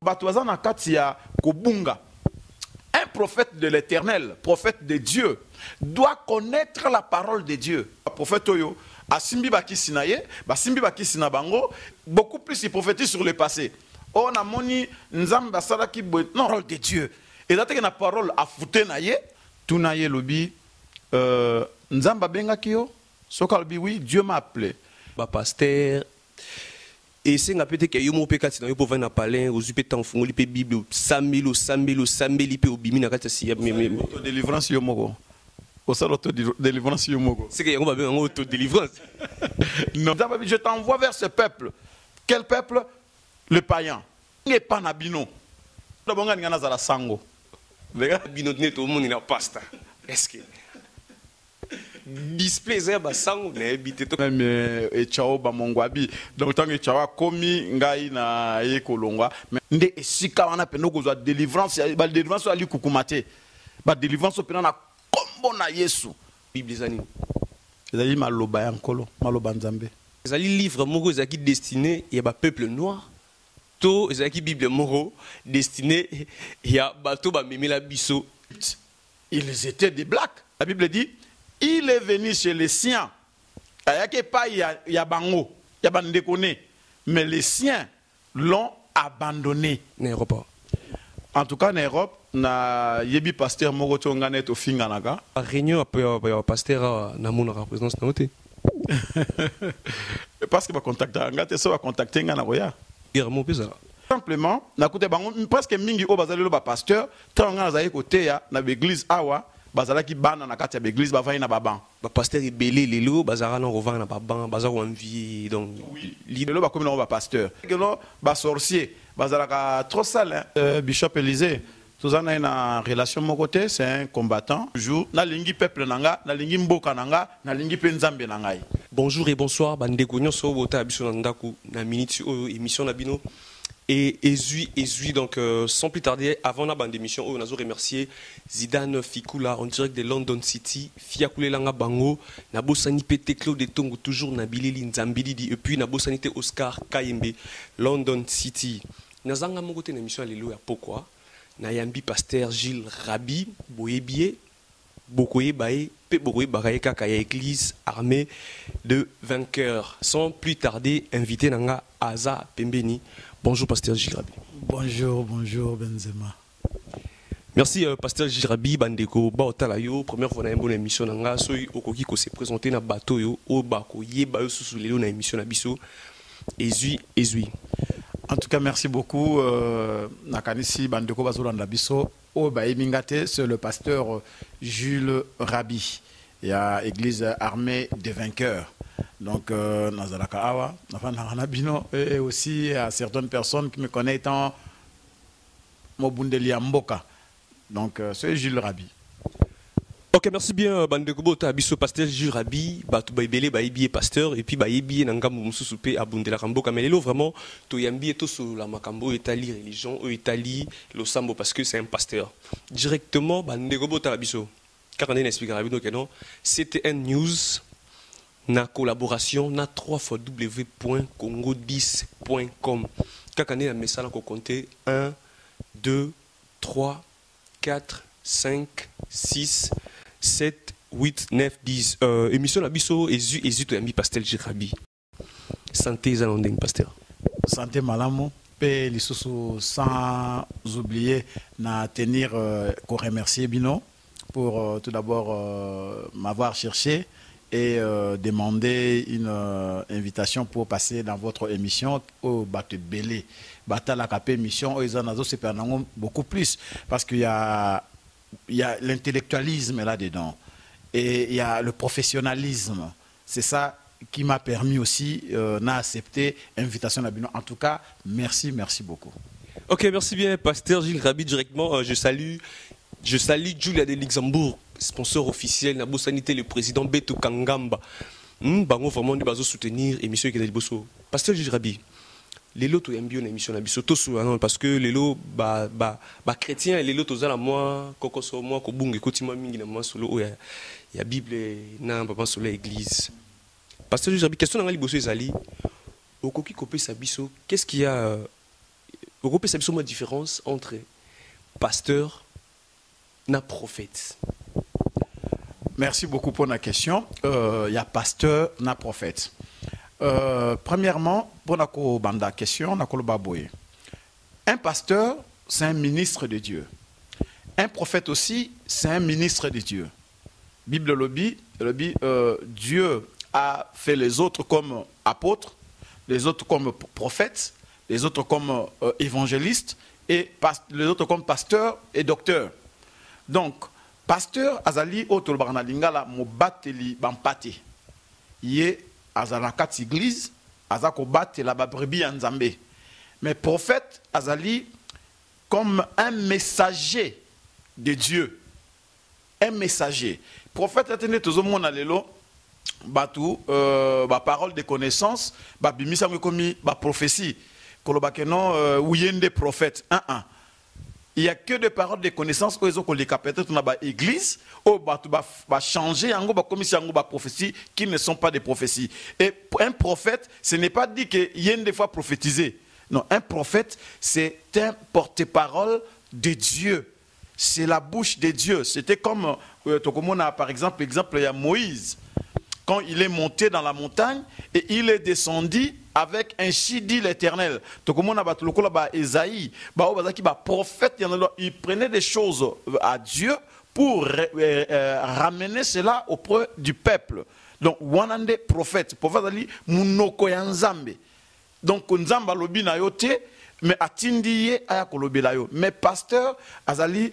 Batoazan Akatia Kobunga. Un prophète de l'Éternel, prophète de Dieu, doit connaître la parole de Dieu. Le prophète Oyo, Asimbi Baki Sinaye, Basimbi Baki Sinabango, beaucoup plus il prophétise sur le passé. On a moni Nzamba Salaki non, parole de Dieu. Et là, la parole a fouté naye, tout naye lobi, Nzamba Bengakio, Sokalbi, oui, Dieu m'a appelé. Pasteur. Et c'est un peu que yo mo pe kati na yo po vana palin aux upe tan fungoli pe bible samelo pe obimi na kati si auto délivrance yo moko. Au sal auto délivrance yo moko. C'est que on va bien auto délivrance. Non, je t'envoie vers ce peuple. Quel peuple? Le païen. N'est pas nabino. Le bonga ngana za la sango. Vega bino net au monde na pasta. Est-ce que display ça ba sango na habité to même et chao ba mongwabi donc tant que chao komi ngai na yekolongwa mais nde esika wana peno ko zo délivrance ba délivrance ali kukumate ba délivrance pena na kombo na Yesu bible zani ezali maloba ya nkolo maloba nzambe ezali livre moko ezaki destiné ya ba peuple noir to ezaki bible moko destiné ya bato ba memela biso. Ils étaient des blacks. La Bible dit il est venu chez les siens. Il y a bango, il y a bandekone, mais les siens l'ont abandonné. N'Europe. En tout cas, en Europe, na yebi pasteur moko nganet au finganaka. Réunion après pasteur na mon présidence na oté. Parce que va contacter ngate so va contacter ngana roya. Irmo pesa. Simplement, na kote bango presque mingi o bazali lo ba pasteur, tant ngana zayi kote ya na l'église awa. Bazala ki bana na kati ya l'église ba vai na baban ba pasteur ebelé lelo bazara na revendre na baban bazara envie donc lelo ba comme na ba pasteur que non ba sorcier bazala ka trop sale bishop Élisée tozana na relation mon côté c'est un combattant toujours na lingi peuple nanga na lingi mboka nanga na lingi pe nzambe na ngai. Bonjour et bonsoir bandeko nyonso bota biso na ndaku na minute émission na bino. Et Ezui, donc sans plus tarder, avant la bande d'émission, on a remercié Zidane Fikula en direct de London City, Fiakoule Langa Bango, Nabosani Pete Claude Tongo, toujours Nabili Nzambili, et puis Nabosanité Oscar Kayembe, London City. Nazanga Mogote l'émission Alléluia, pourquoi Nayambi Pasteur Gilles Rabi, Boyebie, Bokoye Baye, Pe Bokoye Baraye Kakaya Église armée de vainqueurs. Sans plus tarder, invité Nanga Aza Pembeni. Bonjour Pasteur Gilles Rabi. Bonjour Benzema. Merci Pasteur Gilles Rabi, bandeko baotalayo, première fois dans une bonne émission nanga soy okoki ko se présenter na bateau yo o bako yeba yo susu lelo na émission na biso Ezui. En tout cas merci beaucoup nakanisi bandeko bazolanda biso o ba emingate c'est le pasteur Jules Rabi. Il y a église armée des vainqueurs. Donc, Nazalaka Awa, et aussi à certaines personnes qui me connaissent étant Mobundeli Mboka. Donc, c'est Jules Rabi. Ok, merci bien, Bandeko Bota, Bisso Pasteur Jules Rabi, Batou Baibele, Baïbi pasteur, et puis Baïbi Nangamou Moussoupé, Abundela Kamboka. Mais là, vraiment, Toyambi est tout sur la Makambo, Italie, religion, Italie, le Sambo, parce que c'est un pasteur. Directement, Bandeko Bota, Bisso. Car on a expliqué que non, CTN News. Na collaboration na 3w.congo10.com. Chaque année, un message qu'on compte 1, 2, 3, 4, 5, 6, 7, 8, 9, 10. Émission la biso Ezui to yambi pasteur Girabi. Santé Zalondeng pasteur. Santé malamo. Pe lisusu sans oublier na tenir qu'on remercier Bino pour tout d'abord m'avoir cherché et demander une invitation pour passer dans votre émission au Batte Belé. Batala Kapé émission, ils en ont beaucoup plus parce qu'il y a l'intellectualisme là-dedans et il y a le professionnalisme. C'est ça qui m'a permis aussi d'accepter l'invitation à Bino. En tout cas, merci beaucoup. Ok, merci bien, pasteur Gilles Rabi, directement. Je salue Julia de Luxembourg, sponsor officiel, Nabo Sanité, le président Beto Kangamba. Bango vraiment nous baso soutenir émission qui est bosso. Pasteur Gilles Rabi, les lots ont bien émission na biso parce que les lots ba chrétiens les lots la moi kokoso moi ko bunge kotima mingi na moi solo ya Bible na papa sur l'église. Pasteur Gilles Rabi, question na liboso ezali okoki kopé sa biso, qu'est-ce qu'il y a Europe, c'est une différence entre pasteur et prophète. Merci beaucoup pour la question. Il y a pasteur et prophète. Premièrement, pour la question, un pasteur, c'est un ministre de Dieu. Un prophète aussi, c'est un ministre de Dieu. Bible lobby, Dieu a fait les autres comme apôtres, les autres comme prophètes, les autres comme évangélistes et les autres comme pasteurs et docteurs. Donc, pasteur azali otolbana lingala mobateli bampate. Yé azalakat église azako batela ba brebis ya Nzambe. Mais prophète azali comme un messager de Dieu. Un messager. Prophète atene tozomona lelo batu ba parole de connaissance ba bimisa komi ba prophétie. Kolobake non uyende prophète. Il n'y a que des paroles de connaissance où ils ont peut-être dans l'église où va changer en prophétie qui ne sont pas des prophéties. Et un prophète, ce n'est pas dit qu'il y a une fois prophétisé. Non, un prophète, c'est un porte-parole de Dieu. C'est la bouche de Dieu. C'était comme, par exemple, il y a Moïse. Quand il est monté dans la montagne et il est descendu avec ainsi dit l'Éternel. Esaïe, prophète, il prenait des choses à Dieu pour ramener cela auprès du peuple. Donc, wanande prophète, prophète ali munoko ya Nzambe. Donc, Nzamba lobi na yote, mais atindiye aya kolobi la yo. Mais pasteur azali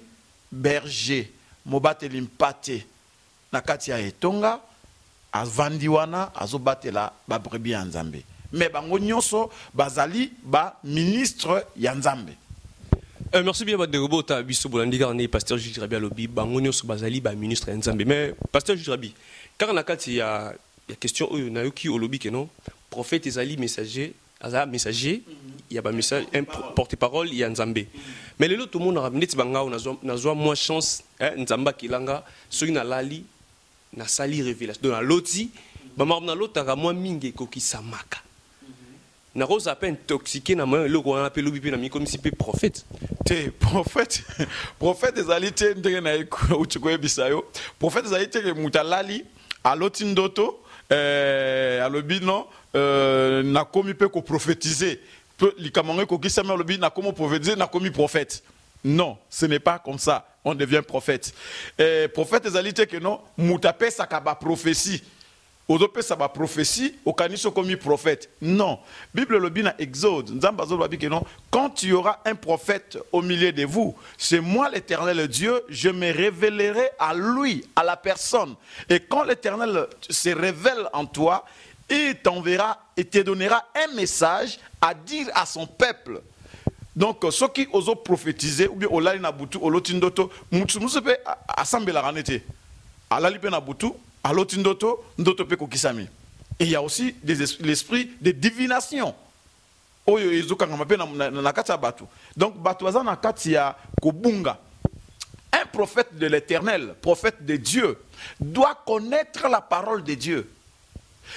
berger, mobateli mpate nakati ya etonga. Avandiwana azobatela ba brebis ya Nzambe. Mais bango nyonso bazali ba ministre ya Nzambe. Merci bien de robota biso bolandi garné pasteur Jules Rabi alobi bango nyonso bazali ba ministre ya Nzambe. Mais pasteur Jules Rabi, car na kati ya question oyo na yoki olobi que non prophète ezali messager, il y a ba message un porte-parole ya Nzambe. Mais lelo tout le monde a neti banga na zo moins chance Nzamba kilanga soki na lali na sali révélation dans l'autre ba marna l'autre a moins mingi koki samaka na rose à peine intoxiqué na moi le qu'on appelle lobi na mi comme si prophète te prophète des alités ndenge na uchikoye bisayo prophète des alités ke mutalali a lotindoto alobi non na komi pe ko prophétiser peu likamangé koki sama lobi na komo prophétiser na komi prophète. Non, ce n'est pas comme ça. On devient prophète. Prophète des alités que non, moutapé sakaba prophétie. Ozope saba prophétie, au canicho comme prophète. Non. Bible le bina Exode. Nzambazo babi que non. Quand il y aura un prophète au milieu de vous, c'est moi l'Éternel Dieu, je me révélerai à lui, à la personne. Et quand l'Éternel se révèle en toi, il t'enverra et te donnera un message à dire à son peuple. Donc, ceux qui osent prophétiser, ou bien olali na butu, olotindoto, musu pe assemble la ranete. Alali pe na butu, alotindoto, ndoto pe kokisami. Et il y a aussi l'esprit de divination. Oyo ezoka ngama pe na kati batu. Donc, batu aza na kati ya kobunga. Un prophète de l'Éternel, prophète de Dieu, doit connaître la parole de Dieu.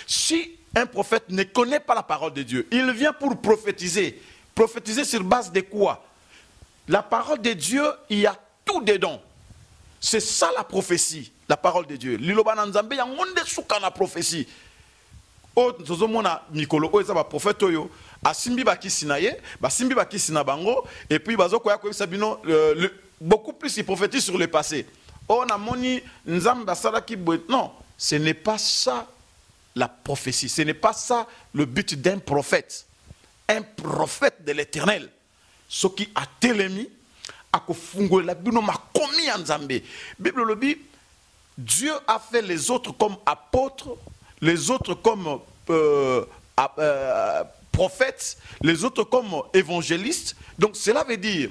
Si un prophète ne connaît pas la parole de Dieu, il vient pour prophétiser. Prophétiser sur base de quoi? La parole de Dieu, il y a tout dedans. C'est ça la prophétie, la parole de Dieu. Liloba Nzambe, il y a monde souka na prophétie. O tozomona mikolo o ezaba prophète oyo asimbi bakisi na ye, basimbi bakisi na bango et puis bazoko ya ko sabino beaucoup plus il prophétise sur le passé. On a moni Nzamba salaki non, ce n'est pas ça la prophétie, ce n'est pas ça le but d'un prophète. Un prophète de l'Éternel, ce qui a télémi, a kofungo la bino ma komi Nzambe. Bible le dit, Dieu a fait les autres comme apôtres, les autres comme prophètes, les autres comme évangélistes. Donc cela veut dire,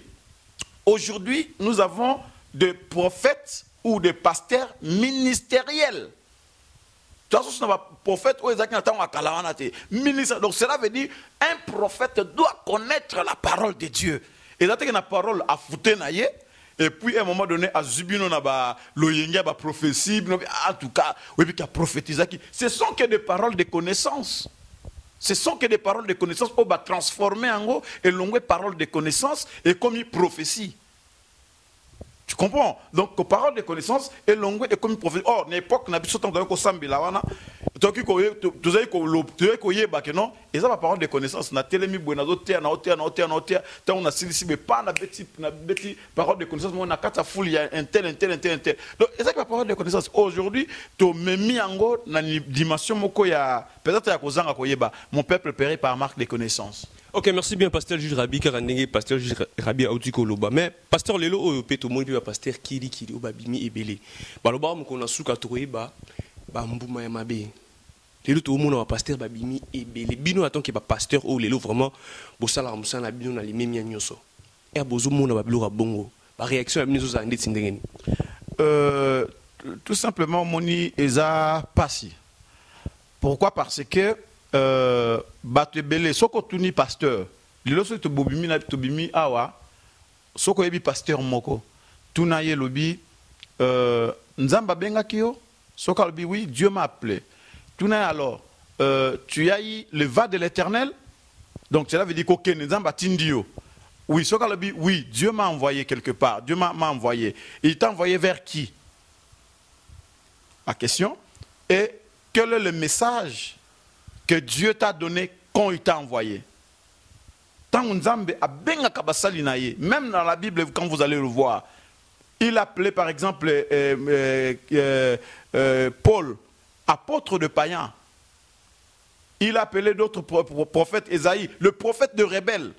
aujourd'hui, nous avons des prophètes ou des pasteurs ministériels. Donc cela veut dire un prophète doit connaître la parole de Dieu. Et là, la parole a foutu et puis à un moment donné, à Zubino na ba loyenga ba prophétie, en tout cas, oui, qui a prophétisé. Ce sont que des paroles de connaissance. Ce sont que des paroles de connaissance qui va transformer en gros et longue parole de connaissance et comme une prophétie. Tu comprends? Donc, parole de connaissance est longue et comme une prophétie. Or, à l'époque, on a vu ce temps de Sambilawana. Tu as dit non, et ça, la parole de connaissance, on a télé mis on a silisi, mais pas na beti parole de connaissance, on a quatre foules, il y a un tel. Donc, c'est ça que la parole de connaissance. Aujourd'hui, tu me mis en gros dans une dimension, peut-être mon peuple périt par marque de connaissance. Ok, merci bien, pasteur Jules Rabi, pasteur Jules Rabi Audiko Loba. Mais pasteur Lelo, au péto, moi, pasteur Kiri, au Babimi et Belé. Baloba, on a souka Touéba, Bambouma et Mabé. Lelo, tout le monde a pasteur Babimi et Belé. Bino attend qu'il y ait pasteur ou Lelo vraiment, Bossala Moussana, Bino, na les mêmes Nyoso. Et à Bozo, mon a Babilo Bongo. La réaction à Bino, ça a été tout simplement, Moni, Eza Passi. Pourquoi? Parce que batebele soko tuni pasteur lilo so to bobimi na to bimi awa soko yebi pasteur moko tuna ye lobi nzamba benga kio soko lobi oui Dieu m'a appelé tuna alors tu as eu le va de l'Éternel, donc cela veut dire que nzamba tindio oui soko lobi oui Dieu m'a envoyé quelque part, Dieu m'a envoyé, il t'a envoyé vers qui? La question est quel est le message que Dieu t'a donné quand il t'a envoyé. Même dans la Bible, quand vous allez le voir, il appelait par exemple Paul, apôtre de païens. Il appelait d'autres prophètes, Ésaïe, le prophète de rebelle.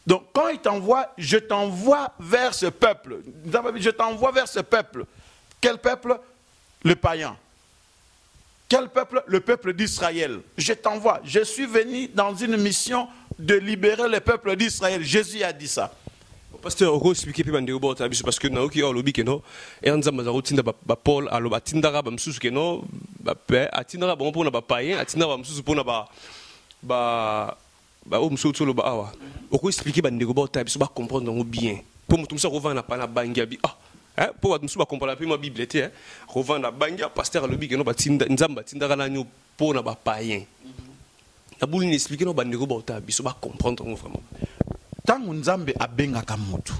Donc quand il t'envoie, je t'envoie vers ce peuple. Je t'envoie vers ce peuple. Quel peuple? Le païen. Quel peuple? Le peuple d'Israël. Je t'envoie. Je suis venu dans une mission de libérer le peuple d'Israël. Jésus a dit ça. Pasteur, on explique parce que nous qui lobby que non, et on zamba zarotinda Paul alo batindara bamsusu que non, atindara bon pour na païen, atindara bamsusu pour na ba omsusu lo ba awa. On explique bandego bota biso ba comprendre bien. Pour mutum ça revend na pana bangia bi pour nous comprendre la Bible était revendre la bangia pasteur lobby que non batinda nzamba tindara na nyo pour na ba païen. La boule n'explique non bandego bota biso ba comprendre vraiment. Tant Nzambe abengaka mutu,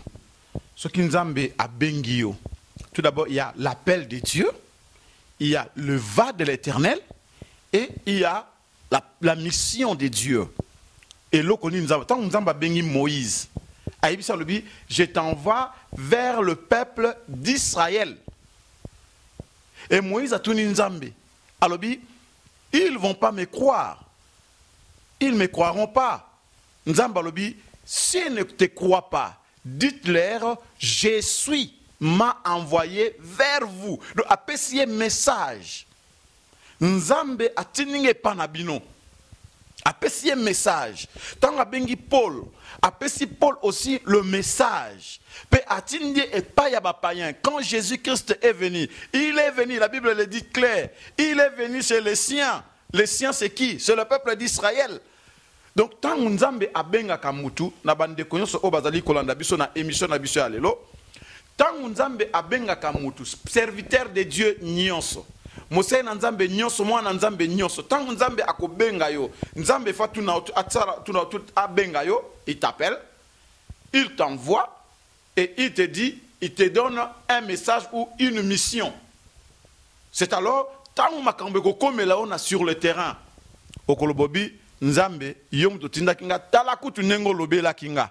ce qui Nzambe abengio, tout d'abord il y a l'appel de Dieu, il y a le va de l'Éternel et il y a la mission de Dieu. Et là, tant Nzambe abengi Moïse, je t'envoie vers le peuple d'Israël. Et Moïse a tout Nzambe. Alors ils ne vont pas me croire, ils ne me croiront pas. Nzambe alobi, s'ils ne te croient pas, dites-leur, je suis, m'a envoyé vers vous. Donc, appréciez message. Nzambe atininge panabino. Appréciez message. Tant abengi Paul, appréciez Paul aussi le message. Pe atinge et pas yaba païen. Quand Jésus-Christ est venu, il est venu, la Bible le dit clair, il est venu chez les siens. Les siens c'est qui? C'est le peuple d'Israël. Donc, tant Nzambe abenga kamutu, na bande konyoso o bazali kolanda biso na émission na biso alelo, tant Nzambe abenga kamutu, serviteur de Dieu nyonso. Mose na Nzambe nyonso, moi na Nzambe nyonso. Tant Nzambe akobenga yo, Nzambe fa tuna abenga yo, il t'appelle, il t'envoie et il te dit, il te donne un message ou une mission. C'est alors tant makambe ko komela on a sur le terrain. Okolobobi Nzambe yom to tinda kinga talakutu nengo lobela kinga.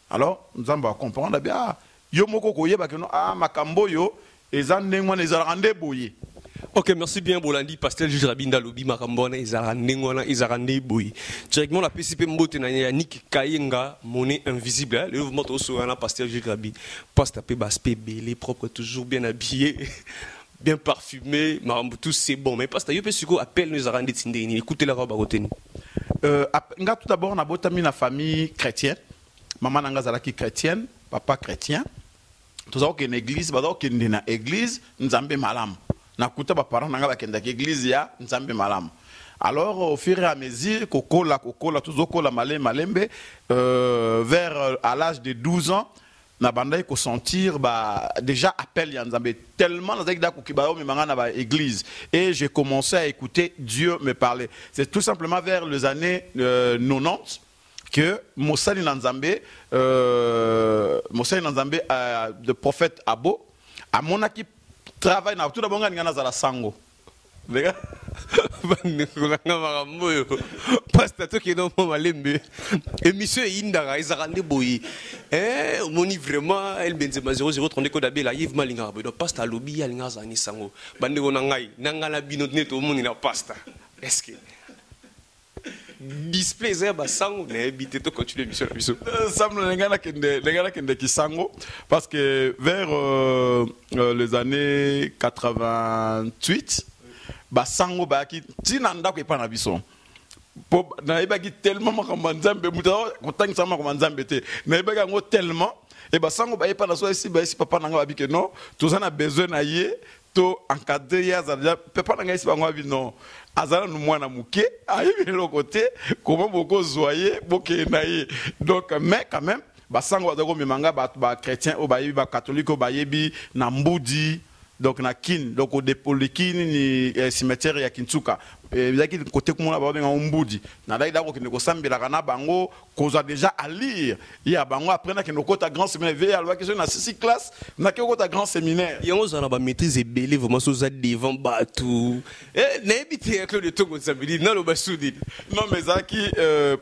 Alors Nzambe va comprendre bien yomoko koyeba que non makambo yo ezandengo nezarande boye. Ok, merci bien Bolandi, pasteur Jules Rabinda Lobi Makambona Izarandengona Izarande boye. Directement la PCP Mbote na Yannick Kayenga, monnaie invisible. Le mouvement aussi un pasteur Jules Rabi, pasteur Baspé belé propre, toujours bien habillé. Bien parfumé, tout c'est bon. Mais parce que tu peux appelle nous à écoutez la robe à retenir. Tout d'abord, on a botami na famille chrétienne. Maman nanga zalaki chrétienne, papa chrétien. Tout ça une église, bado qui na église, nzambe malam. Na kuta ba parents nanga ba kenda église ya nzambe malam. Alors au fur et à mesure, kokola, tout zokola malembe, vers à l'âge de 12 ans, na banda ko sentir ba déjà appel ya Nzambe tellement na zaki da ko kibao mi manga na ba église et j'ai commencé à écouter Dieu me parler. C'est tout simplement vers les années 90 que Mosali Nzambe de prophète Abo a monaki travail na tout d'abord ngana za la sango. Lega Pasteur qui est dans mon malembe et monsieur Indara Izarande Boyi moni vraiment elle Benzema 0032 code abela Yves Malinga boy pasteur lobby alinga zani sango bande ko nangai nangala bino neto moni na pasteur est-ce que display ba sango na habité to continuer mission biso semble ngana kende ki sango parce que vers les années 88 basango baki tinanda ko epana biso po na ibaki tellement makamba Nzambe muta kotangisa makamba Nzambe te na ibaki ngo tellement et basango ba epana so ici papa nanga babike non tous on a besoin na ye to encadrer ya za papa nanga ici bango bi non azala no mwana muke ayi le côté comment beaucoup zoyer boké na ye donc mais quand même basango bazako mimanga ba chrétien o ba yebi ba catholique o ba yebi na mbudi. Donc na kin donc au dépôt de kin ni cimetière ya Kinsuka bizaki côté comme na ba benga mbudi na dai dako kineko sambela kana bango koza déjà à lire ya bango après na kinoko ta grand séminaire veille alwa question na 6 classes na kinoko ta grand séminaire yango zana ba maîtrise belé vraiment so za devant batou na ebité Claude Tongo Nzambeli na lo basudi non mais zaki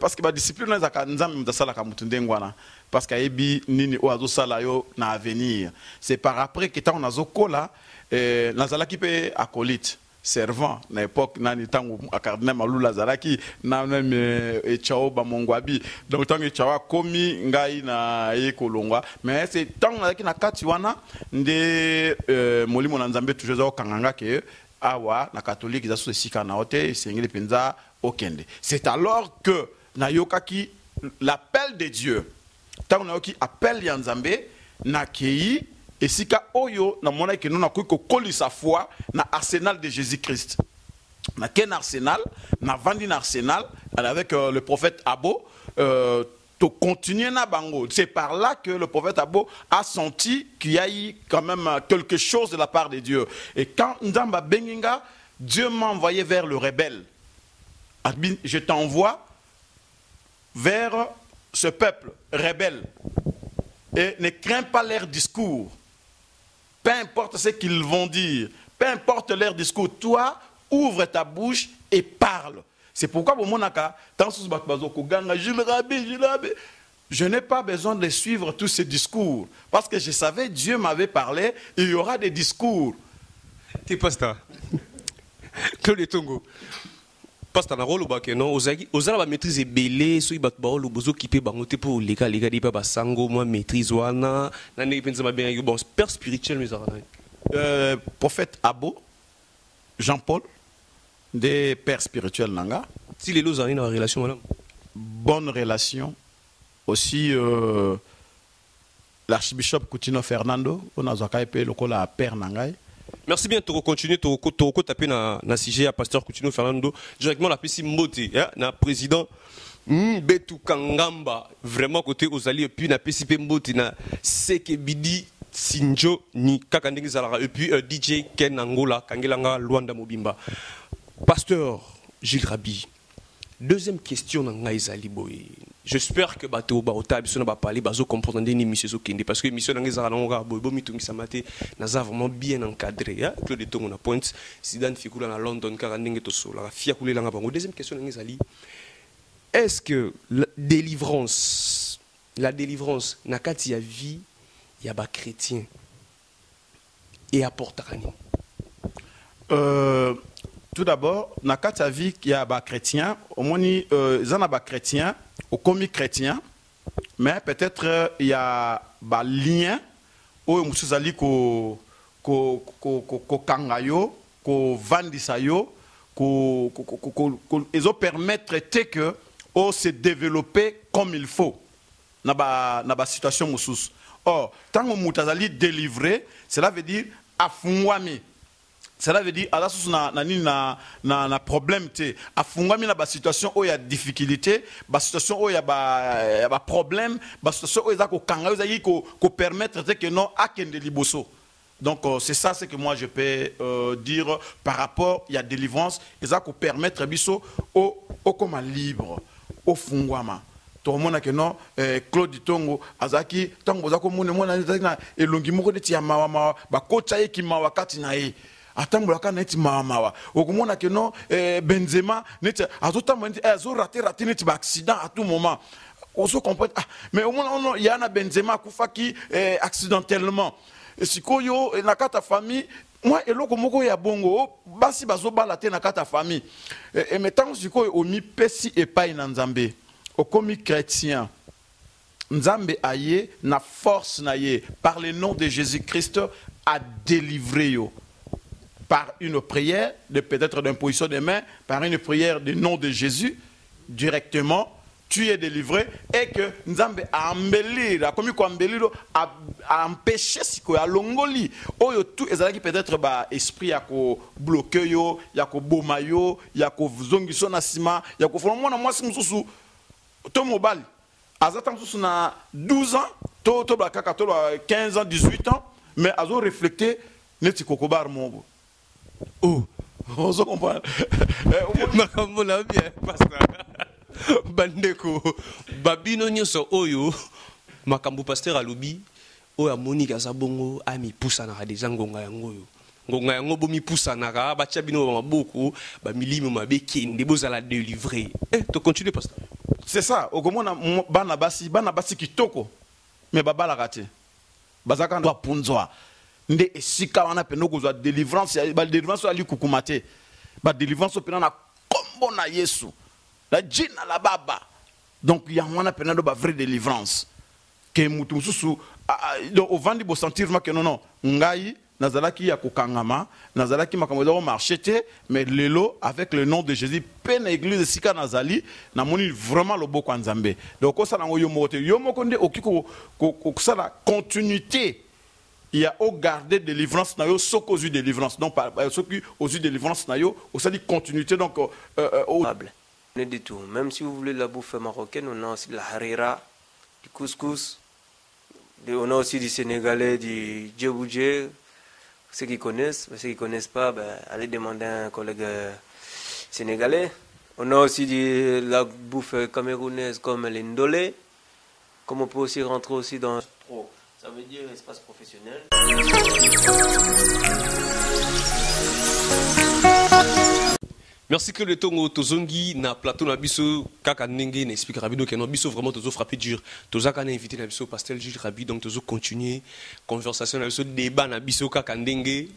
parce que ba discipline na zaka Nzambe mtasala ka mutunde ngwana parce que ebi nini o azo sala yo na avenir c'est par après que tant on azo kola nazalaki pe acolyte servant na époque nani tango cardinal Malou Lazaraki na même Echao Bamongwabi donc tango Echao komi ngai na ekolongwa mais c'est tango nazalaki na kati wana nde molimo na Nzambe toujours za kanganga ke awa na catholique za sika na hote sengeli penza okende. C'est alors que na yokaki l'appel de Dieu tango na yoki appel ya Nzambe na kei et si ka oyo na mona ke non ko koli sa foi na arsenal de Jésus-Christ na ken arsenal na vandi na arsenal avec le prophète Abo to continuer na bango. C'est par là que le prophète Abo a senti qu'il y a eu quand même quelque chose de la part de Dieu. Et quand Ndamba Benginga, Dieu m'a envoyé vers le rebelle. Je t'envoie vers ce peuple rebelle et ne crains pas leur discours. Peu importe ce qu'ils vont dire, peu importe leur discours, toi, ouvre ta bouche et parle. C'est pourquoi, je n'ai pas besoin de suivre tous ces discours. Parce que je savais, Dieu m'avait parlé, il y aura des discours. T'es pasteur. Claude Tongo. Pasteur, na rôle ou baké non, osala ba maîtrise belé, so ibat ba olo bozo kipé bangote pour les gars di pa ba sango moi maîtrise wana, na ne penza ba bien bon père spirituel mais ça. Prophète Abo, Jean-Paul, des pères spirituels nanga. Si les lots ont une relation madame. Bonne relation. Aussi l'archbishop Coutinho Fernando, on a zaka epé lokola père nangai. Merci bien, tu continuer, tu taper na sujet à pasteur Coutinho Fernando directement la PC Mbote, na président Betu Kangamba vraiment côté Ozali et puis na PC Mbote na Seke Bidi Sinjo ni Kakandingi Zalara et puis DJ Ken Angola Kangelanga Luanda Mobimba. Pasteur Gilles Rabi. Deuxième question dans Ngaïzali Boy. J'espère que bateau baota biso na parler bazo comprendre ni mission zo kende parce que mission dans Ngaïzala nga boy bo mitungi samate naza vraiment bien encadré hein Claude Tongo na point Zidane Fikula na London car ndenge to so la fia kule langa bango. Deuxième question dans Ngaïzali. Est-ce que la délivrance na kati ya vie ya ba chrétien et apporte rien? Tout d'abord, dans le cas de vie, il y a des chrétiens, au moins, il y a des chrétiens, au commis chrétien, mais peut-être il y a des liens où il y a des kangayo, ko vandisayo, ils permettre que on se développer comme il faut dans la situation moussous. Or, tant que vous avez délivré, cela veut dire afungwami. Cela veut dire ala sous na problème té afungami na ba situation où il y a difficulté, ba situation où il y a ba problème, ba situation où il y a ko kanga ko permettre que non akende liboso. Donc c'est ça ce que moi je peux dire par rapport il y a délivrance et ça ko permettre biso au comme libre au fungwama. Tout le monde a que non Claude Tongo azaki tango zako mona na elongi moko de tia mawa ba kocha ye ki mawa kati na ye atambola kana neti mawa okomona que non Benzema neti azotamba neti azo rater neti ba accident à tout moment. On se comprend mais au moins il y a na Benzema kufaki accidentellement sikoyo na kata famille moi eloko moko ya bongo basi bazobala te na kata famille et maintenant sikoyo omi pesi epai na Nzambe okomi chrétien Nzambe aye na force na ye par le nom de Jésus-Christ à délivrer yo par une prière de peut-être d'imposition des mains par une prière du nom de Jésus directement tu es délivré et que Nzambe a embellir comme ko embellir a empêcher siko ya longoli oyo tout ezalaki peut-être ba esprit ya ko bloquer yo ya ko boma yo ya ko zongiso na sima ya ko fona mwana mwasi mususu to mobile azatan mususu na 12 ans to ba kaka to 15 ans 18 ans mais azo refléter neti kokobar mobo oh on se comprend makambo na bien pasteur bandeko babino nyoso oyo makambo pasteur alobi oyo amoni kaza bongo ami poussa na déjà ngonga yango bomi poussa na ka ba bino maboko ba milimo mabe kende bozala délivrer to continue pasteur c'est ça okomona bana basi kitoko mais babala raté bazaka ndo punzwa nde esika wana peno kozwa délivrance ba délivrance ali kukumate ba délivrance pena na kombo na Yesu la jina la baba donc il y a un appel de vraie délivrance que mutu mususu donc au vandi bo sentir que non ngai nazalaki ya kokangama nazalaki makambo marchete mais lelo avec le nom de Jésus peine église sika nazali na moni vraiment le boko nzambe donc ça na yo moko nde okiko ko ça continuité il y a au garder délivrance na yo soko zu délivrance donc soko aux délivrance na yo au ça dit continuité donc du tout. Même si vous voulez la bouffe marocaine, on a aussi de la harira, du couscous, on a aussi du sénégalais, du djeboudjé. Ceux qui connaissent, mais ceux qui ne connaissent pas, allez demander à un collègue sénégalais. On a aussi de la bouffe camerounaise comme l'indolé, comme on peut aussi rentrer aussi dans... Ça veut dire espace professionnel. Merci que le tongo tozongi na plateau na biso kaka ndenge na explique rabido que no biso vraiment tozo frapper dur tozaka na invité na biso pasteur Gilles Rabi donc tozo continuer conversation na biso débat na biso kaka ndenge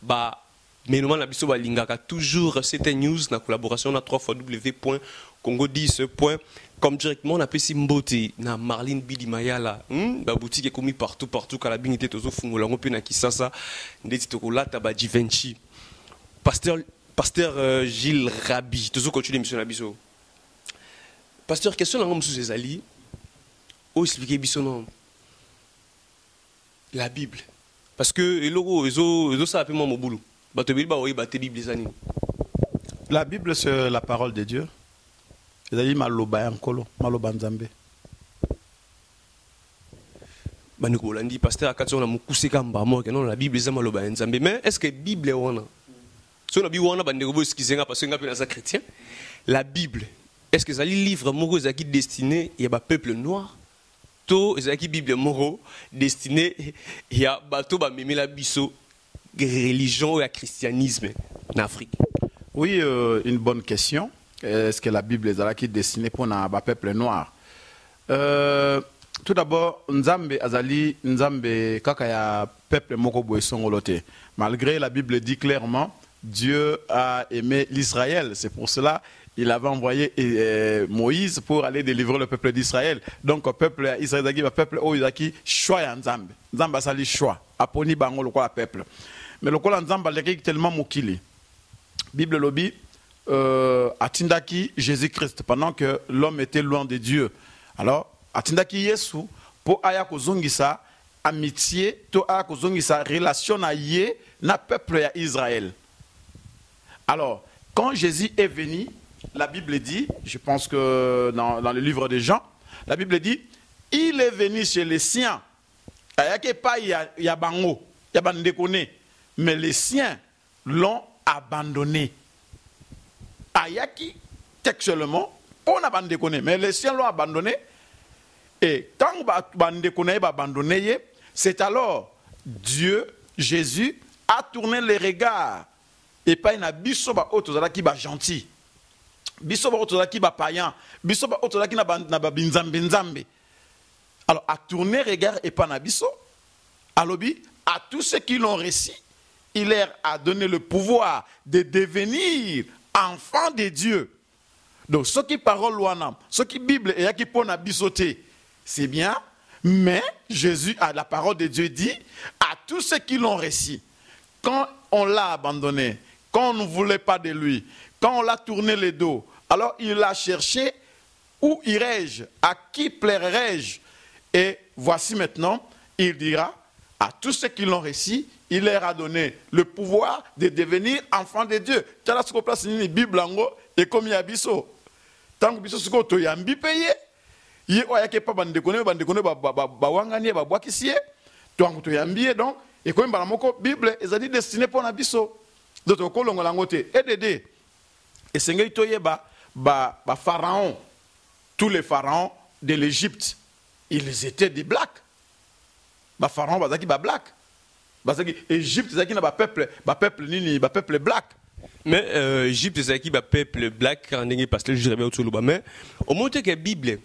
ba menoma na biso balingaka toujours c'était news na collaboration na 3w.congo10.com directement na pesi mbote na Marlene Bidi Mayala ba boutique ekomi partout kala bingité tozo fungola ngo pe na Kisasa ndeti tokolata ba Givenchy Pasteur Gilles Rabi, toujours continue l'émission na biso. Pasteur, question là, monsieur Zezali, où expliquer biso la Bible. Parce que les logos, ça appelle mon boulot. La Bible, c'est la parole de Dieu. C'est-à-dire maloba yankolo, maloba nzambe. Baniko landi pasteur akatso na mukuse kamba mo que non la Bible c'est maloba nzambe. Mais est-ce que Bible est wana? Si on a bien parce que chrétien, la Bible, est-ce que c'est un livre moro qui destiné il y a un peuple noir, to c'est une Bible moro destiné il y a bateau ba mémé la biso religion et christianisme en Afrique. Oui, une bonne question. Est-ce que la Bible est destinée pour un peuple noir? Tout d'abord, Nzambe azali Nzambe kaka ya peuple moko boy songolote. Malgré la Bible dit clairement Dieu a aimé l'Israël. C'est pour cela qu'il avait envoyé Moïse pour aller délivrer le peuple d'Israël. Donc, le peuple d'Israël, le peuple qui choix Nzambe. Nzambe a le choix. Aponi bango le peuple. Mais le Nzambe a tellement mokili. Bible lobby atindaki Jésus-Christ pendant que l'homme était loin de Dieu. Alors, atindaki Yesu pour aya kozongisa amitié, to aya kozongisa relation na ye na peuple ya Israël. Alors, quand Jésus est venu, la Bible dit, je pense que dans le livre de Jean, la Bible dit, il est venu chez les siens. Il y a bango, il y a bandekone, mais les siens l'ont abandonné. Ayaki, textuellement, on a bandekone, mais les siens l'ont abandonné. Et quand bandekone est abandonné, c'est alors Dieu, Jésus, a tourné les regards. Et pas une biso ba otozala ki ba gentil. Biso ba otozala ki ba païen. Biso ba otozala ki na ba binzambe nzambe. Alors, à tourner regard et pas na biso, alobi, à tous ceux qui l'ont reçu, il leur a donné le pouvoir de devenir enfants de Dieu. Donc, ce qui parole loanam, ce qui Bible et qui pon na bisoté, c'est bien, mais Jésus, à la parole de Dieu, dit à tous ceux qui l'ont reçu, quand on l'a abandonné, quand on ne voulait pas de lui, quand on l'a tourné le dos, alors il a cherché où irai-je, à qui plairai-je. Et voici maintenant, il dira à tous ceux qui l'ont reçu, il leur a donné le pouvoir de devenir enfants de Dieu. Tu as la place dans la Bible et comme il y a biso. Tant que biso ce que tu as payé, il y a pas bandekone ba wangani ba boakisie, tu as donc et comme la Bible est destinée pour la biso. Donc kolongo langote EDD et sengei toye ba pharaon, tous les pharaons de l'Égypte, ils étaient des blacks. Ba pharaon bazaki ba black. Bazaki Égypte zaki na ba peuple nini ba peuple black. Mais Égypte zaki ba peuple black quand ndenge pasteur je reviens autour mais au moment que Bible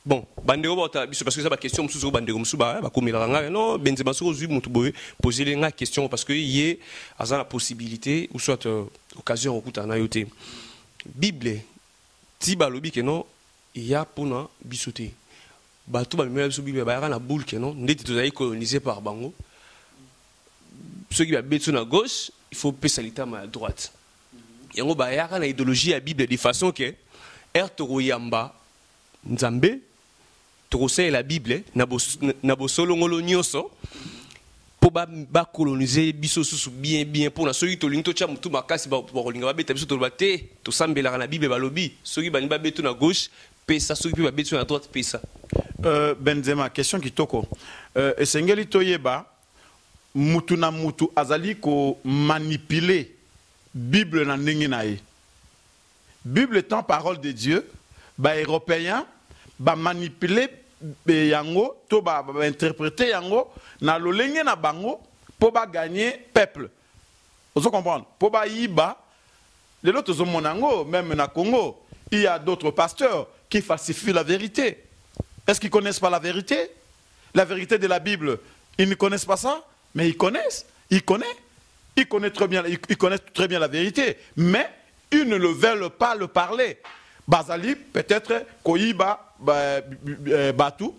bon, bandeko bota biso parce que ça ba question mususu bandeko mususu ba komela nga non benzema soko zui mutu boye poser les nga question parce que yé aza la possibilité ou soit occasion okuta na yote Bible ti balobi ke non ya pona bisoté ba tout ba meme biso Bible ba na boule ke non ndeti tozali colonisé par bango ceux qui ba betu na gauche il faut passer l'itama à droite yango ba ya na idéologie à Bible de façon que ertoro yamba nzambe tokosala la Bible na bosolongolo nyonso po ba coloniser biso susu bien pour na soki to linto cha mutu makasi ba kolinga ba beta biso to ba te to sambela na Bible ba lobi soki ba ba betu na gauche pesa soki ba betu na droite pesa. Benzema question kitoko esengeli toyeba mutu na mutu azali ko manipuler Bible na ndenge na ye. Bible étant parole de Dieu, ba européen ba manipuler yango to ba interpréter yango na lolenge na bango pour ba gagner peuple. Vous comprenez? Pour ba yiba les autres zomonango même na Congo, il y a d'autres pasteurs qui falsifient la vérité. Est-ce qu'ils connaissent pas la vérité? La vérité de la Bible, ils ne connaissent pas ça, mais ils connaissent. Ils connaissent très bien la vérité, mais ils ne le veulent pas le parler. Bazali peut-être Koyiba Batu,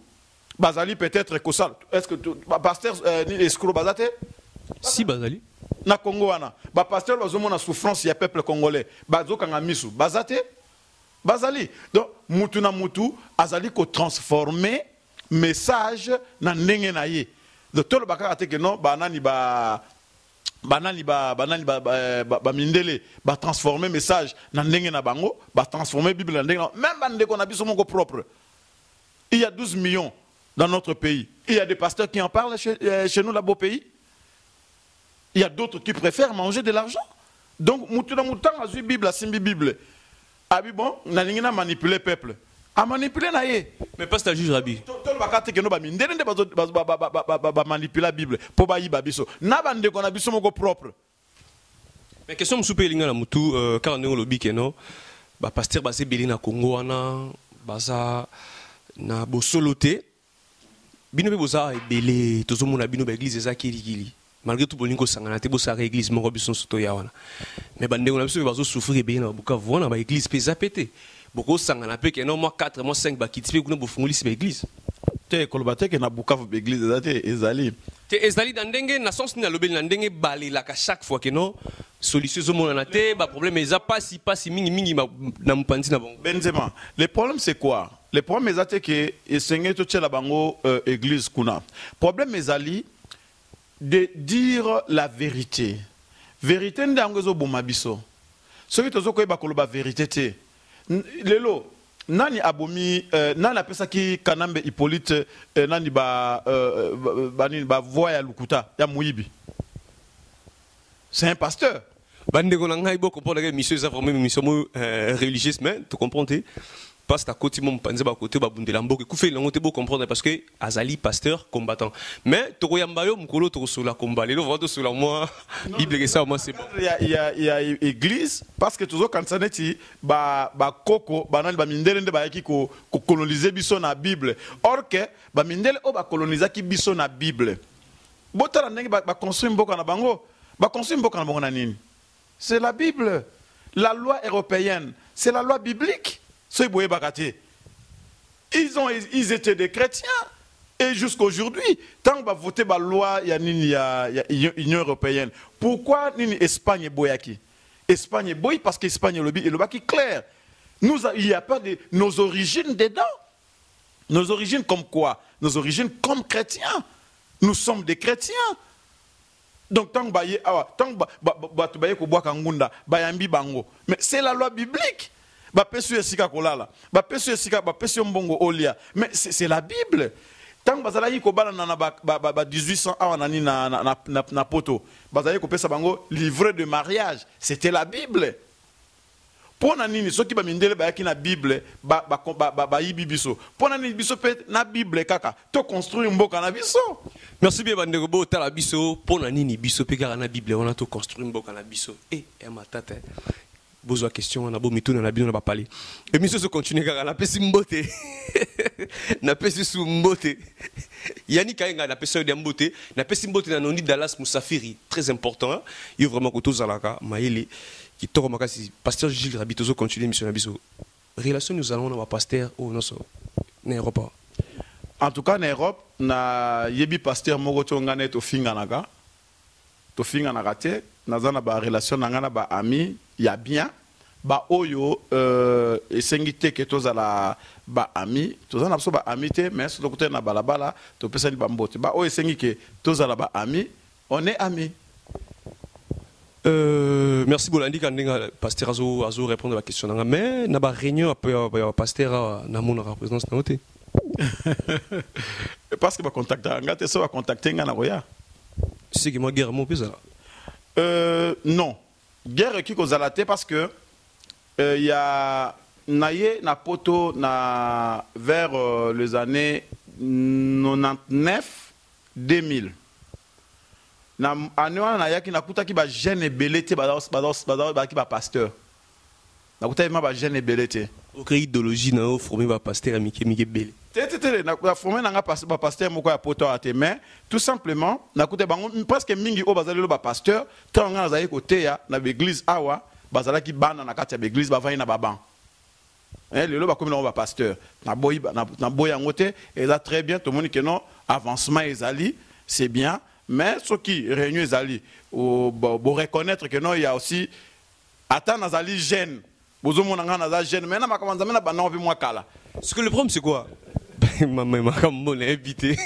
Bazali peut-être Kosal. Est-ce que pasteur escroc Bazate? Si Bazali. Na Congo ana. Ba pasteur bazomona souffrance ya peuple congolais. Bazokanga misu. Bazate? Bazali. Donc mutu na mutu azali ko transformer message na ndenge na ye. Donc tout le bakara te que non banani ba mindele ba transformer message na ndenge na bango ba transformer Bible na ndenge même bande qu'on a biso moko propre. Il y a 12 millions dans notre pays. Il y a des pasteurs qui en parlent chez nous là beau pays. Il y a d'autres qui préfèrent manger de l'argent. Donc mutuna mutanga zu Bible a simbi Bible. Abi bon na ndenge na manipuler peuple. A manipuler na ye. Mais pas ça juge Rabbi. Tout le bakate que nous ba mindele ba manipuler la Bible pour ba yiba biso. Na bande qu'on a biso moko propre. Mais question musupe linga na mutu quand on lobi ke non ba pasteur basé belé na Congo wana baza na bosoloté bino be boza ebele tozomona bino ba église za kilikili malgré tout bolingo sangana te bosara église moko biso soto ya wana mais bande on a biso bazo souffrir ebele na Bukavu wana ba église pesa pété boko sangana pe ke non moi 4 moi 5 ba kitipe kuna bofungoli si ba église te kolobate ke na Bukavu ba église ezate ezali te ezali dans ndenge na sens ni na lobeli na ndenge balela ka chaque fois que non solution zomona na te ba problème eza pasi mingi na mpanzi na bango. Benzema, le problème c'est quoi? Le problème est que esengeli to tshela bango église kuna. Problème ezali de dire la vérité. vérité nde yango ezoboma biso soki tozokoyeba koloba vérité te lelo nani abomi nani apesaki Kanambe Hippolyte nani ba voix ya lukuta ya muyibi c'est un pasteur Bande ko nanga ibo comprendre que mission ça vraiment mission religieuse mais tu comprends parce que côté mon panze ba côté ba bundela mboke ku fait lango te bo comprendre parce que azali pasteur combattant mais to koyamba yo mkolo to sola combat lelo va to sola moi bible que ça moi c'est bon il y a église parce que toujours quand ça neti ba koko banani ba mindele nde ba yaki ko coloniser biso na bible or que ba mindele o ba coloniser ki biso na bible botala ndenge ba construire mboka na bango ba construire mboka na bango na nini c'est la bible la loi européenne c'est la loi biblique. Ils étaient des chrétiens. Et jusqu'aujourd'hui, tant qu'on va voter la loi, il y a l'Union européenne. Pourquoi l'Espagne est boyaki? Espagne est boy parce qu'Espagne est le baki clair. Il n'y a pas de nos origines dedans. Nos origines comme quoi? Nos origines comme chrétiens. Nous sommes des chrétiens. Donc tant que mais c'est la loi biblique. Mais c'est la Bible. Tant que bazala yiko bala na 1800 ans na poto, bazala yiko pesa bango livret de mariage, c'était la Bible. Pour nani soki ba mindele ba yaki na Bible ba yibi biso. Pour nani biso pe na Bible kaka, to construire mboka na biso. Merci bien bande ko tala biso, pour nani biso pe kaka na Bible on a to construire mboka na biso. Ma tata besoin question on a beau mitouna na bino na ba parler et monsieur se continue car na pesi mbote na pesi su mbote yani kainga na pesi de mbote na pesi mbote na noni Dallas Musafiri très important il vraiment ko tozalaka maele qui toro makasi pasteur Gilles Rabitozo continue mission na biso relation nous allons na pasteur au non na Europe en tout cas en Europe na yebi pasteur moko to ngane to finga na raté nazana ba relation na ngana ba ami ya bien ba oyo esengite ke tozala ba ami tozana biso ba ami te mais sur le côté na balabala to pesa ni ba mbote ba oyo esengi ke tozala ba ami on est amis. Merci Bolandi quand pasteur azo répondre à la question mais na ba réunion après pasteur na mon représentation na oté parce que ba contacter ngate so ba contacter ngana roya c'est que moi guerre mon pesa non guerre qui cause la parce que il y a naie na poto na vers les années 99 2000 na anwa na yaki na kuta ki ba jeune belete ba ki ba pasteur na kuta ma ba jeune belete OK idéologie na formé ba pasteur amike belé tete na formé na ba pasteur moko ya poto ate mais tout simplement na kuta bango presque mingi o bazali lo ba pasteur tant nga zali côté ya na l'église awa bazala ki bana na kati ya l'église ba vani na baban lelo ba comme na ba pasteur na boy ngote et ça très bien tout le monde que non avancement ezali c'est bien mais ce qui réunion ezali au reconnaître que non il y a aussi attends nazali jeune bozo monanga nazali jeune mais na makamza na bana obi moi kala ce que le problème c'est quoi maman comme on est invité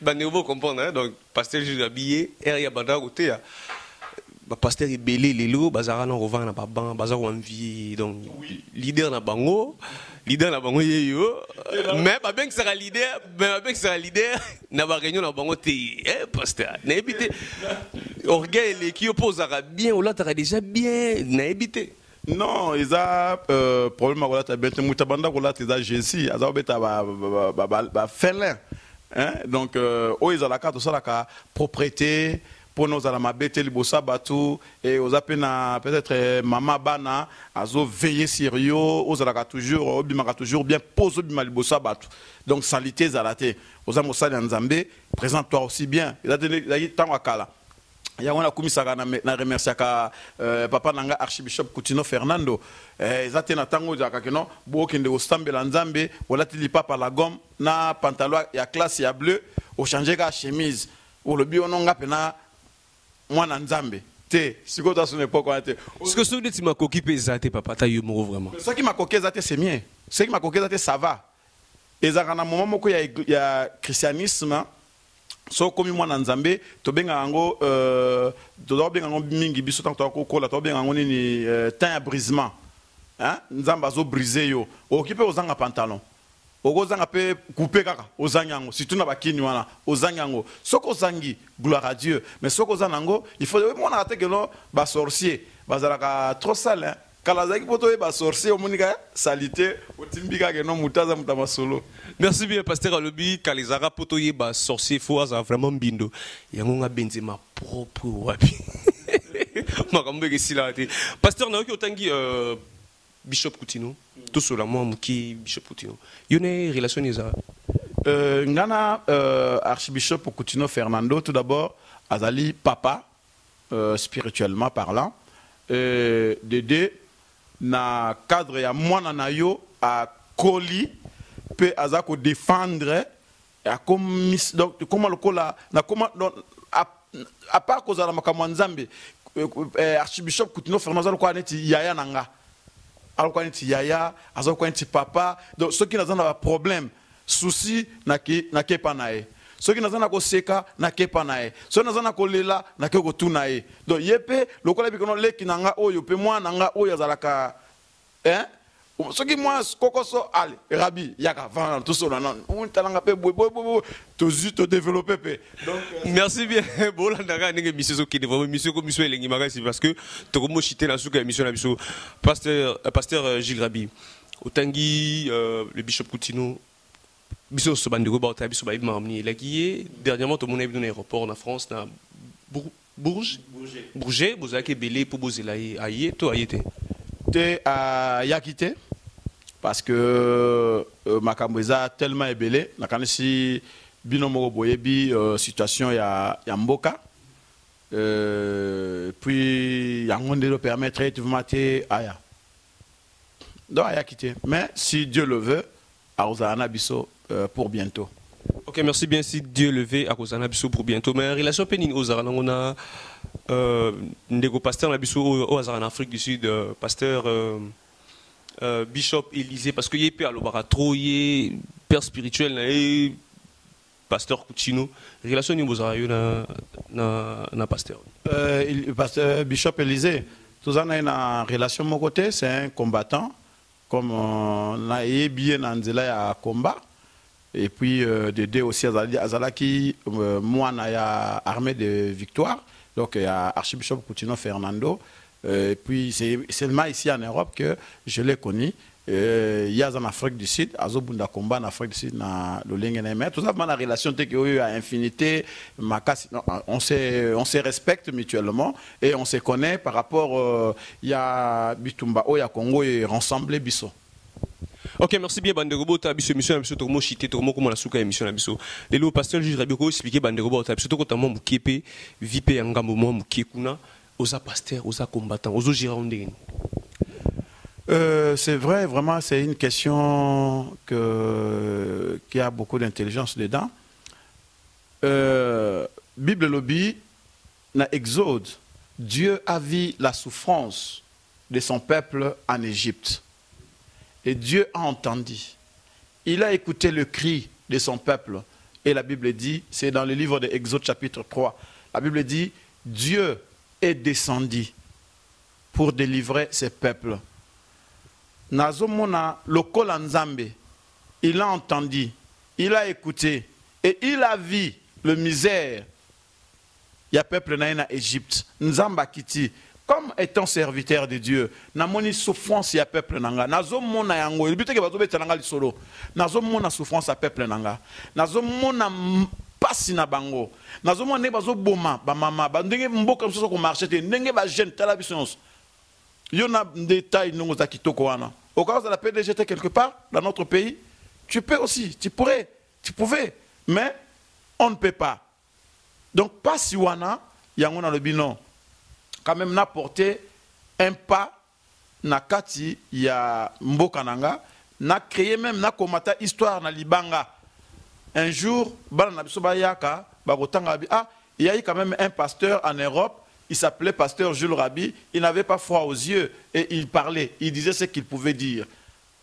ben vous comprendre donc pasteur Jules habillé et ya banda côté ya pasteur est belé lelo bazara na revend na baban bazar envie donc leader na bango yeyo mais ba ben sera leader na ba réunion na bango te pasteur na éviter orgueil les qui oppose bien ou là tu déjà bien na éviter non ils a problème ko la ta bête mutabanda ko la ta Jésus aza beta ba félin hein donc ils ont la carte ça la propriété pour nous à la mabete libosa batu et aux apena peut-être maman bana azo veiller sérieux aux alaka toujours bien pose bima libosa batu donc salité zalate aux amosali nzambe présente-toi aussi bien il a donné tant akala ya wana kumisaka na remercier ka papa nanga archbishop Coutinho Fernando ezatena tango jaka keno bokende au stambela nzambe wala tili papa la gomme na pantalon ya classe ya bleu au changer ka chemise ou le biononga pena mwana nzambe te siko ta son époque on était ce que celui qui m'a coqué pesate papa ta yo vraiment ce qui m'a coqué zate c'est mien ce qui m'a coqué zate ça va et ça na moment moko ya christianisme so komi mwana nzambe to benga yango to benga yango mingi biso tant to kokola to benga yango nini temps ya brisement hein nzamba zo briser yo okipe ozanga pantalon okozanga pe couper kaka ozanga yango surtout na bakini wana ozanga yango soko ozangi gloire à Dieu mais soko ozanga yango il faut mona atekelo ba sorcier bazalaka trop sale hein kalazaki poto ba sorcier omonika salité otimbika ke no mutaza mutama solo. Merci bien pasteur Alobi kalizara poto ba sorcier faut avoir vraiment bindo yango nga Benzema propre wapi makambo ke silate pasteur na oki otangi Bishop Coutinho tout cela moi muki Bishop Coutinho yone relation neza ngana archbishop Coutinho Fernando tout d'abord azali papa spirituellement parlant Dédé na cadre ya mwana na yo a koli pe azako défendre a comme donc comment le kola na comment à part cause la makamwa nzambe archbishop Coutinho Fernando ko aneti yaya nanga alors quand il yaya alors quand il papa donc ceux qui n'ont pas problème souci na ke panae ceux qui n'ont pas seka na ke panae ceux qui n'ont pas kolela na ke kotunae donc yepe lokola bikono leki nanga oyo pe moi nanga oyo azalaka hein ceux qui moi kokoso ale rabi yaka vendre tout ça non on talanga pe to développer pe donc merci bien bolanda nga mission qui vraiment mission comme mission elengi makasi parce que to ko mochiter na suka mission na biso pasteur Gilles Rabi otangi le bishop Coutinho biso so bandeko ba ta biso ba mamni la qui dernièrement to mona dans aéroport en France na Bourges vous avez belé pour bozela aye to ayete te a yakité parce que makamboza tellement ébélé na kanisi bino moko boyebi situation ya mboka puis yango ndelo permettre de mater aya donc aya quitté mais si Dieu le veut aozana biso pour bientôt. OK, merci bien si Dieu le veut aozana biso pour bientôt mais relation penine ozara on a ndeko pasteur na biso au hasard en Afrique du Sud pasteur Bishop Élysée parce que il peut alobara trop il père spirituel et pasteur Coutinho relation ni bozara yo na pasteur pasteur Bishop Élysée tous en a une relation mon côté c'est un combattant comme on a bien dans nzela ya combat et puis Dédé aussi azalaki moi na ya armée de victoire. Donc, il y a archbishop Coutinho Fernando. Et puis, c'est seulement ici en Europe que je l'ai connu. Il y a en Afrique du Sud, à Zobunda Combat en Afrique du Sud, dans le Lingeneme. Tout ça, la relation est à infinité. On se respecte mutuellement et on se connaît par rapport à Bitumba, il y a Congo et Rassemblé Bisso. OK, merci bien Bandego ta biso mission biso to mo chité to mo comme la souka émission na biso. Le pasteur Jules Rabiko expliquer Bandego ta biso to ko mo mukepe vipe ya ngambo mo mukekuna oza pasteur oza combattant ozo gira ondeni. C'est vrai, vraiment c'est une question qui a beaucoup d'intelligence dedans. Bible lobby na Exode, Dieu a vu la souffrance de son peuple en Égypte. Et Dieu a entendu. Il a écouté le cri de son peuple. Et la Bible dit, c'est dans le livre de Exode chapitre 3, la Bible dit, Dieu est descendu pour délivrer ses peuples. Nazomona lokola nzambe, il a entendu, il a écouté et il a vu le misère. Il y a peuple na Égypte, nzamba kiti. Comme étant serviteur de Dieu, na moni souffrance ya peuple nanga. Nazo mona yango, il bute ke bazo betalanga li solo. Nazo mona souffrance ya peuple nanga. Nazo mona pasi na bango. Nazo mona bazo boma ba mama, ba ndenge mboka msoso ko marché te, ndenge ba jeune tala bisons. Yo na détail nongo za kitoko wana. Au cas où la PDG était quelque part dans notre pays, tu peux aussi, tu pouvais, mais on ne peut pas. Donc pas si wana yango na le binon. Quand même n'a porté un pas na kati ya mboka nanga na créé même na komata histoire na libanga un jour bana na biso bayaka bakotanga bi il y a eu quand même un pasteur en Europe, il s'appelait pasteur Jules Rabi, il n'avait pas froid aux yeux et il parlait, il disait ce qu'il pouvait dire.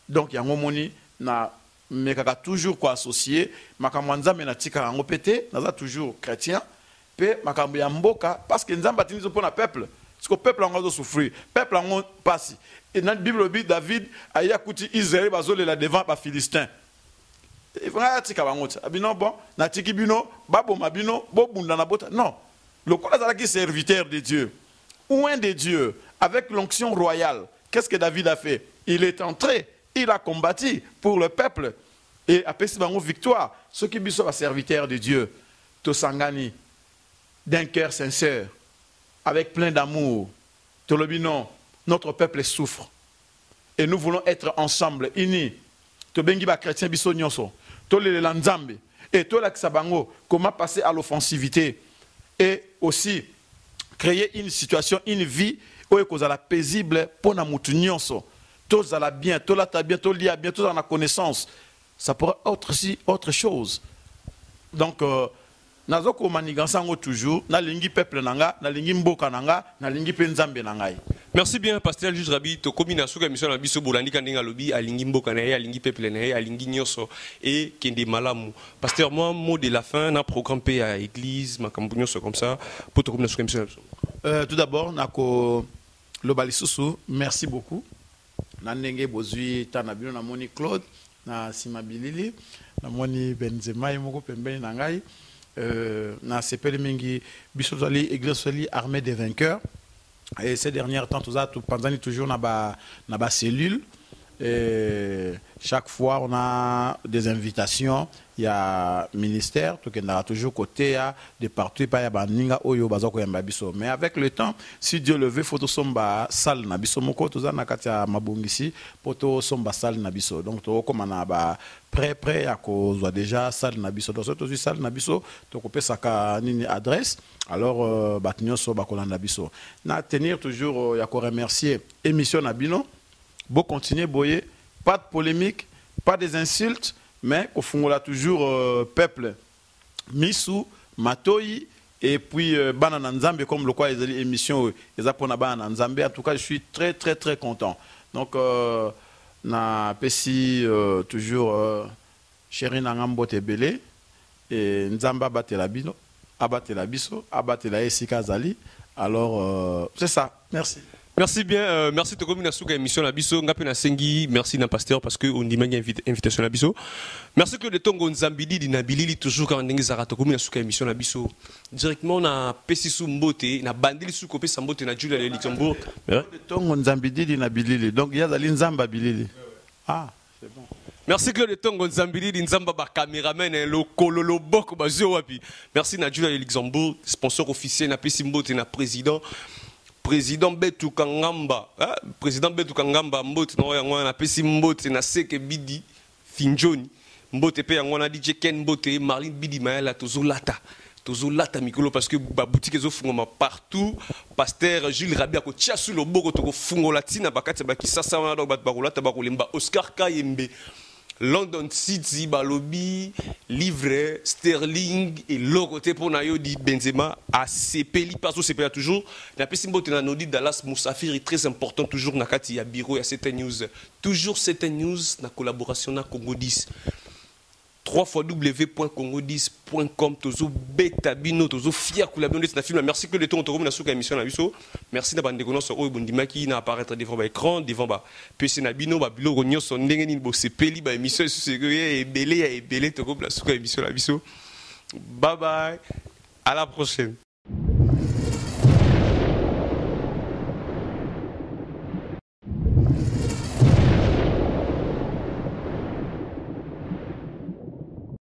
Donc yango moni na mais kaka toujours quoi associé makambo nzambe na tika rango pété naza toujours chrétien pe makambo ya mboka parce que nzambe atini zo pona peuple parce que peuple ango souffrir peuple ango passe et dans la Bible dit David aya kuti Israël bazolela devant ba Philistin et vraiment tika bango abino bon na tiki bino babo mabino bo bunda na bota non le quoi qui serviteur de Dieu ou un de Dieu avec l'onction royale. Qu'est-ce que David a fait? Il est entré, il a combattu pour le peuple et a passé une victoire. Ceux qui sont serviteurs de Dieu, Tosangani, d'un cœur sincère, avec plein d'amour. Tolobino, notre peuple souffre et nous voulons être ensemble, unis. Tobengi ba chrétien biso nyonso, tolele lanzambe et tolaksabango comment passer à l'offensivité et aussi créer une situation, une vie où il la paisible pour na mutu nyonso. Tous à la bien, tous la bien, tous lia bien, tous en la connaissance. Ça pourrait être aussi autre chose. Donc, nazoko manigansango toujours, na lingi peuple nanga, na lingi mboka nanga, na lingi penzambe nangai. Merci bien, Pasteur Juge Rabi. To komina suka mission na biso bolandi kandinga lobi alingi mboka na ye, alingi peuple na ye, alingi nyoso et kende malamu. Pasteur, moi mot de la fin na programme P à église, makambo nyoso comme ça pour to komina suka mission. Tout d'abord, nako lobali susu, merci beaucoup. Na ndenge bozui tanabino na moni Claude na simabilili na moni Benzema moko pembeni na ngai na sepeli mingi biso zali église soli armée des vainqueurs et ces derniers temps tout ça tout panzani toujours na ba cellule et chaque fois on a des invitations il y a ministère tout qui n'a toujours côté à des partout pas ya baninga oyo bazako yamba biso mais avec le temps si Dieu le veut faut to somba salle na biso moko to za na katia mabongisi poto somba salle na biso donc to comme na ba prêt à cause déjà salle na biso donc to salle na biso to kopesa ka nini adresse alors batinyo so bakolanda biso na tenir toujours ya ko remercier émission na bino bon continuer boyer pas de polémique pas des insultes mais au fond là toujours peuple misu matoi et puis banana nzambe comme le quoi les émissions les apona banana nzambe en tout cas je suis très content donc na pesi toujours chéri na ngambo tebele et nzamba batela bino abatela biso abatela esika zali alors c'est ça merci. Merci bien, merci de communiquer sur l'émission la biso, ngapena sengi, merci na pasteur parce que on dit même invitation la biso. Merci que le tongo nzambidi dinabili toujours quand ndengi zarato communiquer sur l'émission la biso. Directement na pesisu mbote, na bandeli sou kopé sambote na Julia le Luxembourg. Le tongo nzambidi dinabili, donc il y a dali nzamba bilili. Ah, c'est bon. Merci que le tongo nzambidi di nzamba ba cameraman lo kololo boko ba zo wapi. Merci na Julia le Luxembourg, sponsor officiel na pesimbote na président. Président Betu Kangamba, président Betu Kangamba, mbote na yango na pesi mbote na seke bidi finjoni mbote pe yango na DJ Ken mbote Marlene Bidi Maela tozolata mikolo parce que ba boutique ezo fungoma partout pasteur Jules Rabia ko tia sous le boko to ko fungola tina bakati ba kisasa wana donc ba bakolata bakolemba Oscar Kayembe London City, Balobi, Livre, Sterling et l'autre pour Nayo di Benzema à CPLI, parce que CPLI toujours. La Pessimbo Tenanodi Dallas Moussafir est très important, toujours Nakati, il y a bureau, il y a certaines news. Toujours certaines news, la collaboration na Congo 10. www.congo10.com tozo beta bino tozo fier kula bino na film merci que le temps on na suka émission na biso merci na bande kono so oyo bondimaki na apparaître devant ba écran devant ba PC na bino ba biloko nyonso ndenge nini bo sepeli ba émission sur et belé to ko la suka émission na biso bye bye à la prochaine.